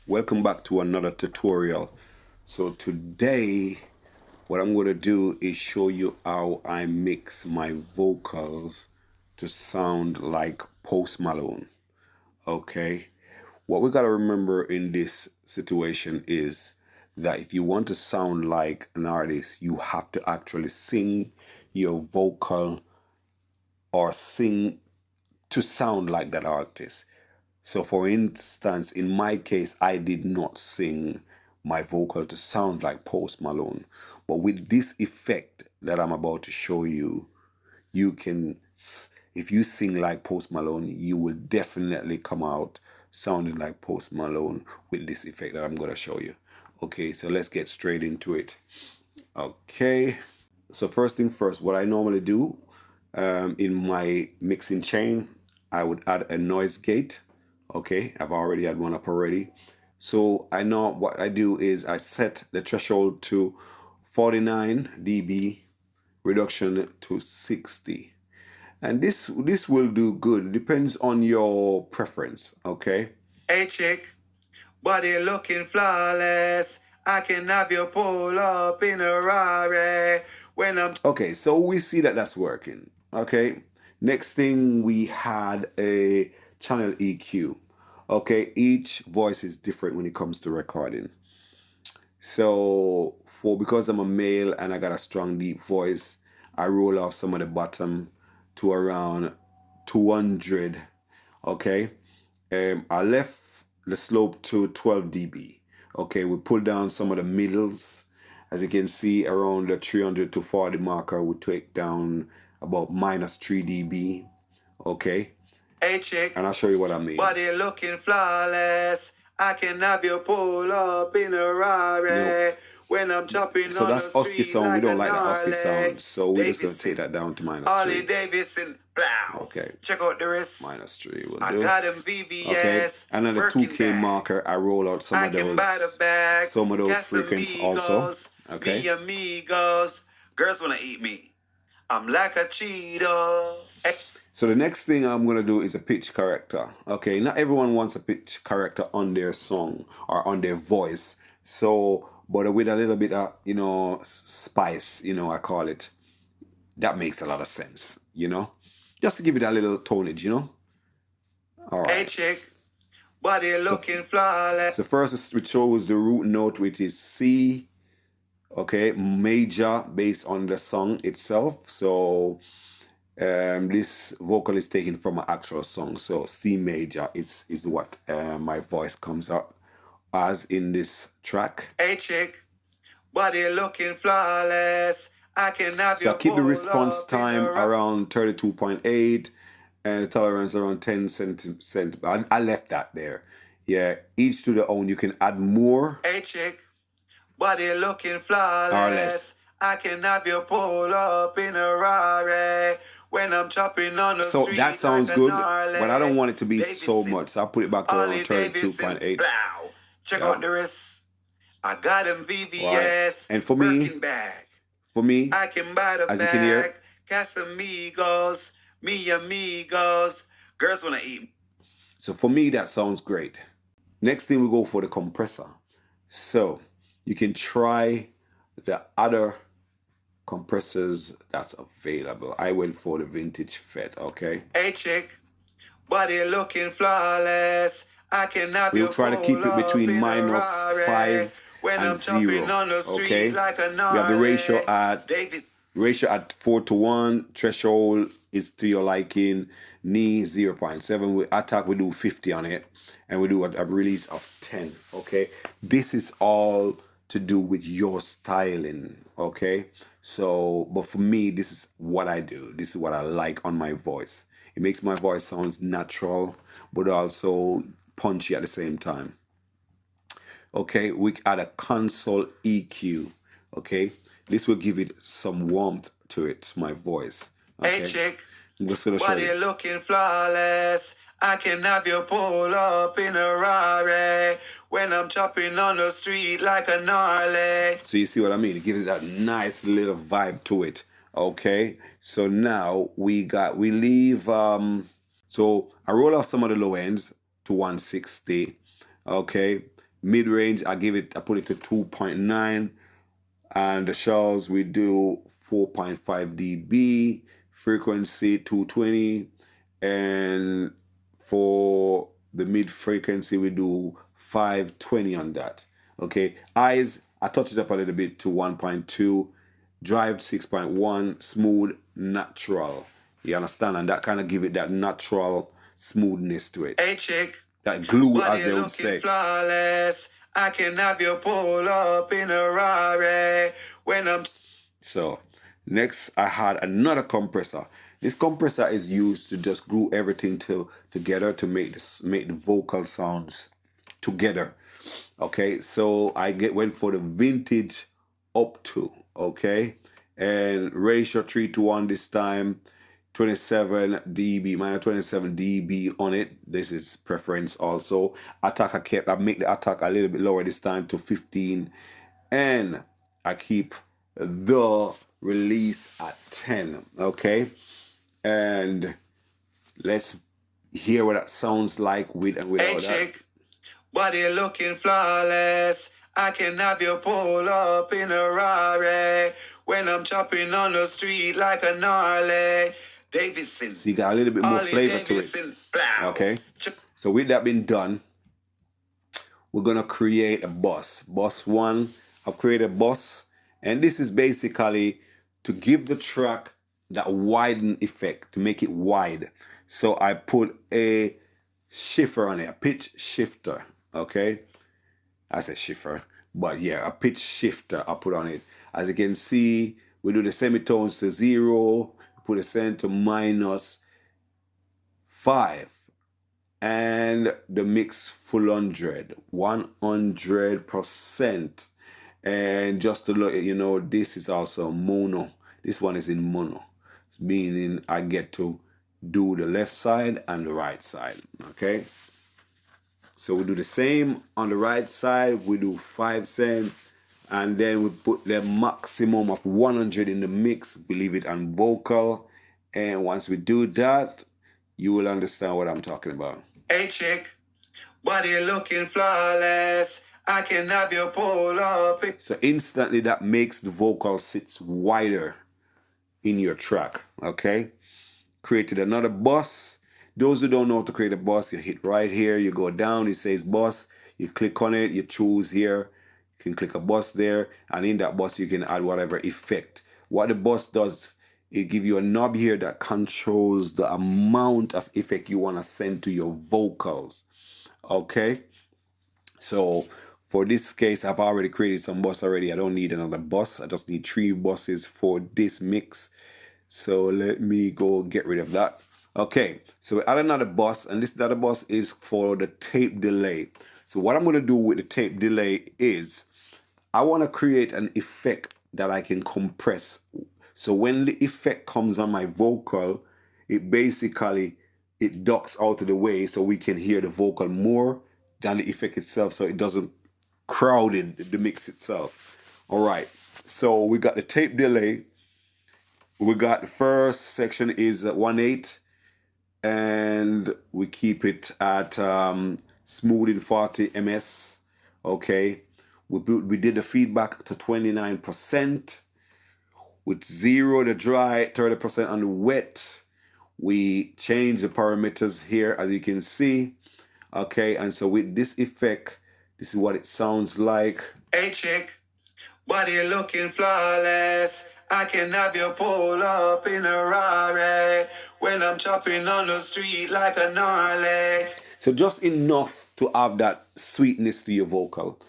Welcome back to another tutorial. So today what I'm going to do is show you how I mix my vocals to sound like Post Malone. Okay, what we got to remember in this situation is that if you want to sound like an artist, you have to actually sing your vocal or sing to sound like that artist. So for instance, in my case, I did not sing my vocal to sound like Post Malone. But with this effect that I'm about to show you, you can, if you sing like Post Malone, you will definitely come out sounding like Post Malone with this effect that I'm going to show you. Okay, so let's get straight into it. Okay, so first thing first, what I normally do in my mixing chain, I would add a noise gate. Okay, I've already had one up already. So I know what I do is I set the threshold to 49 dB, reduction to 60. And this will do good. It depends on your preference, okay? Hey chick, body looking flawless. I can have you pull up in a Rari when I'm... Okay, so we see that that's working, okay? Next thing, we had a channel EQ. Okay, each voice is different when it comes to recording. So because I'm a male and I got a strong deep voice, I roll off some of the bottom to around 200. Okay, I left the slope to 12 dB. Okay, we pull down some of the middles. As you can see, around the 300 to 40 marker, we take down about minus 3 dB. Okay. Hey chick, and I'll show you what I mean. Body looking flawless. I can have you pull up in a Rari when I'm chopping so on that's the husky street sound. like we don't like that husky gnarly. sound, so we're just going to take that down to minus Harley 3. Davidson, blow. Okay. Check out the rest. Minus 3 will I do. got them VVS. Okay. And then the 2K bag. marker, I roll out some of those frequencies also. Okay. Me amigos. Girls wanna eat me. I'm like a Cheeto. So the next thing I'm going to do is a pitch corrector. Okay, not everyone wants a pitch corrector on their song or on their voice. So, but with a little bit of, spice, I call it, that makes a lot of sense, just to give it a little tonage, All right. Hey chick, body looking flawless. So first we chose the root note, which is C, okay, major based on the song itself. So this vocal is taken from an actual song. So C major is what my voice comes up as in this track. Hey chick, body looking flawless. I can have so I keep the response time around 32.8 and the tolerance around 10 cent. I left that there. Yeah, each to their own. You can add more. Hey chick, body looking flawless. Or less. I can have you pull up in a Rari when I'm chopping on the street. So that sounds like good, but I don't want it to be so much. So I'll put it back to around 32.8. Check out the rest. I got them VVS. Right. And for me, I can buy the as bag. You can hear, Casamigos, me amigos. Girls wanna eat. So for me, that sounds great. Next thing, we go for the compressor. So you can try the other compressors that's available. I went for the vintage FET, okay? Hey chick, body looking flawless. I can have you. We'll try to keep it between minus 5 and 0, okay? Like we have the ratio at 4:1. Threshold is to your liking. Knee 0.7. We attack, we do 50 on it, and we do a release of 10. Okay, this is all to do with your styling. Okay, so but for me, this is what I do. This is what I like on my voice. It makes my voice sounds natural, but also punchy at the same time. Okay, we add a console EQ. Okay, this will give it some warmth to it, my voice. Okay? Hey chick, I'm just gonna show you. Looking flawless. I can have you pull up in a Rari when I'm chopping on the street like a gnarly. So you see what I mean? It gives it that nice little vibe to it. Okay, so now we leave. So I roll off some of the low ends to 160. Okay, Mid-range, I put it to 2.9. And the shells, we do 4.5 dB. Frequency, 220. And for the mid frequency, we do 520 on that. Okay. Eyes, I touch it up a little bit to 1.2. Drive 6.1. Smooth, natural. You understand? And that kind of give it that natural smoothness to it. Hey chick, That glue, why as you they would looking say. flawless? I can have you pull up in a Rari when I'm. So next I had another compressor. This compressor is used to just glue everything together to make the vocal sounds together. Okay, so went for the vintage up to, okay, and ratio 3:1 this time, 27 dB, minus 27 dB on it. This is preference also. I make the attack a little bit lower this time to 15, and I keep the release at 10. Okay, and let's hear what that sounds like with and without Hey that. chick, body looking flawless. I can have you pull up in a Rari when I'm chopping on the street like a gnarly Davidson. So you got a little bit more Harley flavor Davidson. to it. Blow. Okay. So with that being done, we're gonna create a bus. Bus one, I've created a bus, and this is basically to give the track that widen effect, to make it wide. So I put a shifter on it, a pitch shifter. Okay. I said shifter, but yeah, a pitch shifter I put on it. As you can see, we do the semitones to 0, put a cent to -5, and the mix full 100%. And just to look, this is also mono. This one is in mono, meaning I get to do the left side and the right side. Okay. So we do the same on the right side. We do 5 cents, and then we put the maximum of 100 in the mix. We leave it on vocal, and once we do that, you will understand what I'm talking about. Hey chick, body looking flawless. I can have you pull up. So instantly that makes the vocal sits wider in your track. Okay. Created another bus. Those who don't know how to create a bus, you hit right here, you go down, it says bus, you click on it, you choose here, you can click a bus there, and in that bus you can add whatever effect. What the bus does, it gives you a knob here that controls the amount of effect you want to send to your vocals. Okay, so for this case, I've already created some bus already. I don't need another bus. I just need 3 buses for this mix. So let me go get rid of that. Okay, so we add another bus, and this other bus is for the tape delay. So what I'm going to do with the tape delay is I want to create an effect that I can compress. So when the effect comes on my vocal, it basically, it ducks out of the way so we can hear the vocal more than the effect itself, so it doesn't crowd in the mix itself. All right, so we got the tape delay. We got the first section is 1/8, and we keep it at smoothing 40 ms. Okay, we did the feedback to 29%, with 0 the dry, 30% on the wet. We change the parameters here, as you can see. Okay, and so with this effect, this is what it sounds like. Hey chick, body looking flawless. I can have you pull up in a Rari when I'm chopping on the street like a gnarly. So just enough to have that sweetness to your vocal.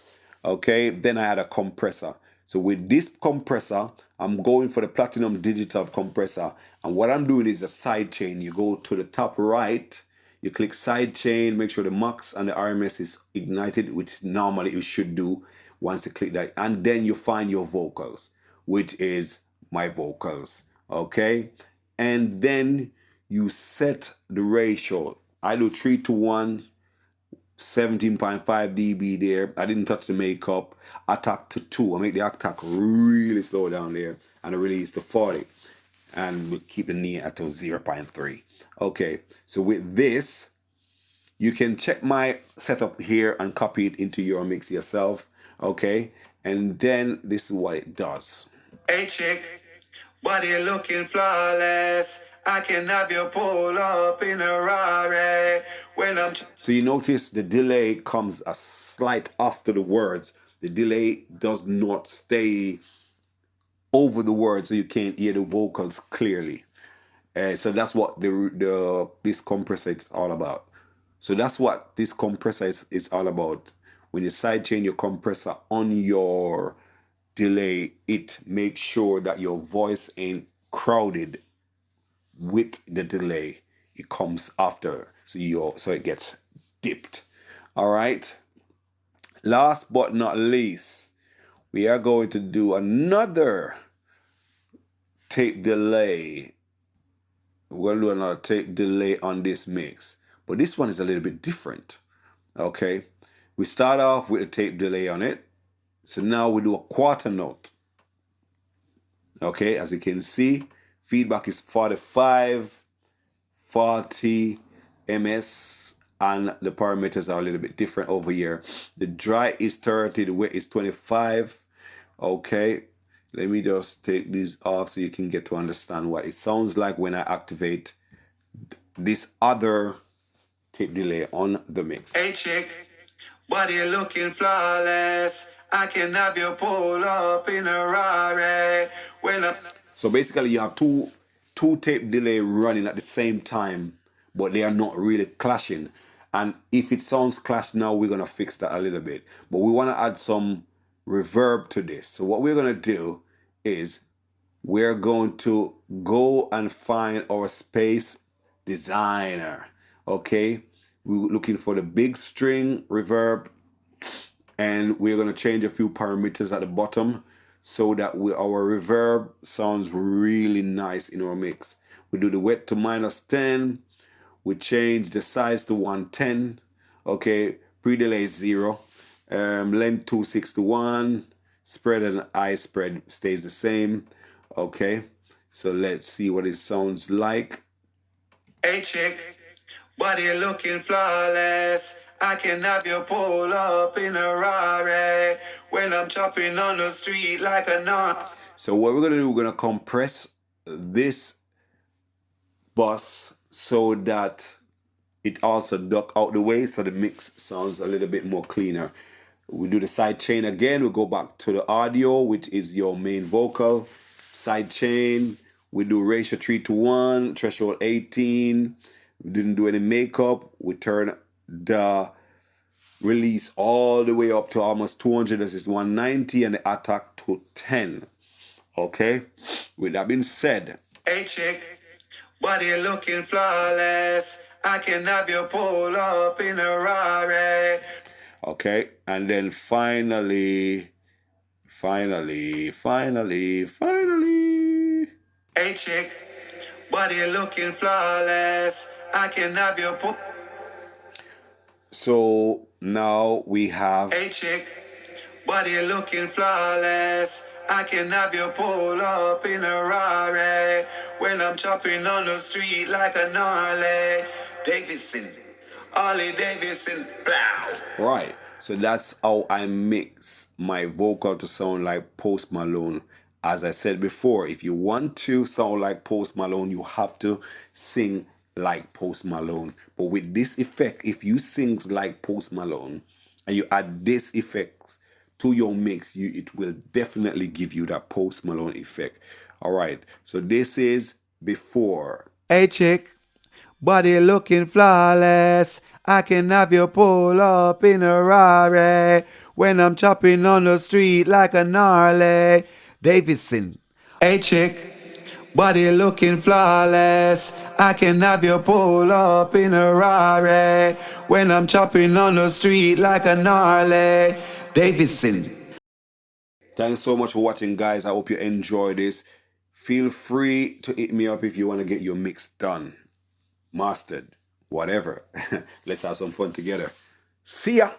Okay, then I had a compressor. So with this compressor, I'm going for the platinum digital compressor. And what I'm doing is a side chain. You go to the top right, you click side chain, make sure the max and the RMS is ignited, which normally you should do once you click that. And then you find your vocals, which is my vocals. Okay, and then you set the ratio. I do 3:1, 17.5 dB there. I didn't touch the makeup. Attack to 2. I make the attack really slow down there, and I release to 40. And we keep the knee at 0.3. Okay, so with this, You can check my setup here and copy it into your mix yourself, okay? And then this is what it does. Hey chick, body looking flawless. I can have you pull up in a Rari when I'm. So you notice the delay comes a slight after the words. The delay does not stay over the words, so you can't hear the vocals clearly. So that's what this compressor is all about. So that's what this compressor is all about. When you sidechain your compressor on your delay, it makes sure that your voice ain't crowded with the delay. It comes after, so it gets dipped. All right. Last but not least, we are going to do another tape delay. We're going to do another tape delay on this mix, but this one is a little bit different. Okay, we start off with a tape delay on it. So now we do a quarter note. Okay, as you can see, feedback is 45, 40 ms, and the parameters are a little bit different over here. The dry is 30, the wet is 25. Okay, let me just take this off so you can get to understand what it sounds like when I activate this other tape delay on the mix. Hey chick, body looking flawless. I can have you pull up in a Rari when I'm. So basically you have two tape delay running at the same time, but they are not really clashing. And if it sounds clashed now, we're gonna fix that a little bit. But we wanna add some reverb to this. So what we're gonna do is we're going to go and find our space designer. Okay, we're looking for the big string reverb, and we're going to change a few parameters at the bottom so that our reverb sounds really nice in our mix. We do the wet to -10. We change the size to 110. Okay, pre-delay is 0. Length 261. Spread and eye spread stays the same. Okay, so let's see what it sounds like. Hey chick, body looking flawless. I can have you pull up in a Rari when I'm chopping on the street like a nun. So what we're gonna do, we're gonna compress this bus so that it also duck out the way, so the mix sounds a little bit more cleaner. We do the side chain again. We go back to the audio, which is your main vocal. Side chain. We do ratio 3:1, threshold 18. We didn't do any makeup. We turn the release all the way up to almost 200. This is 190, and the attack to 10. Okay. With that being said, hey chick, body looking flawless. I can have you pull up in a Rari. Okay, and then finally. Hey chick, body looking flawless. I can have you pull. So now we have. Hey chick, body looking flawless. I can have you pull up in a Rari when I'm chopping on the street like a gnarly Davidson, Ollie Davidson, blow. Right. So that's how I mix my vocal to sound like Post Malone. As I said before, if you want to sound like Post Malone, you have to sing like Post Malone. But with this effect, if you sing like Post Malone and you add this effect to your mix, it will definitely give you that Post Malone effect. All right. So this is before. Hey chick, body looking flawless. I can have you pull up in a Rari when I'm chopping on the street like a gnarly Davidson. Hey chick, body looking flawless. I can have you pull up in a Rari when I'm chopping on the street like a gnarly Davidson. Thanks so much for watching, guys. I hope you enjoy this. Feel free to hit me up if you want to get your mix done, mastered, whatever. Let's have some fun together. See ya.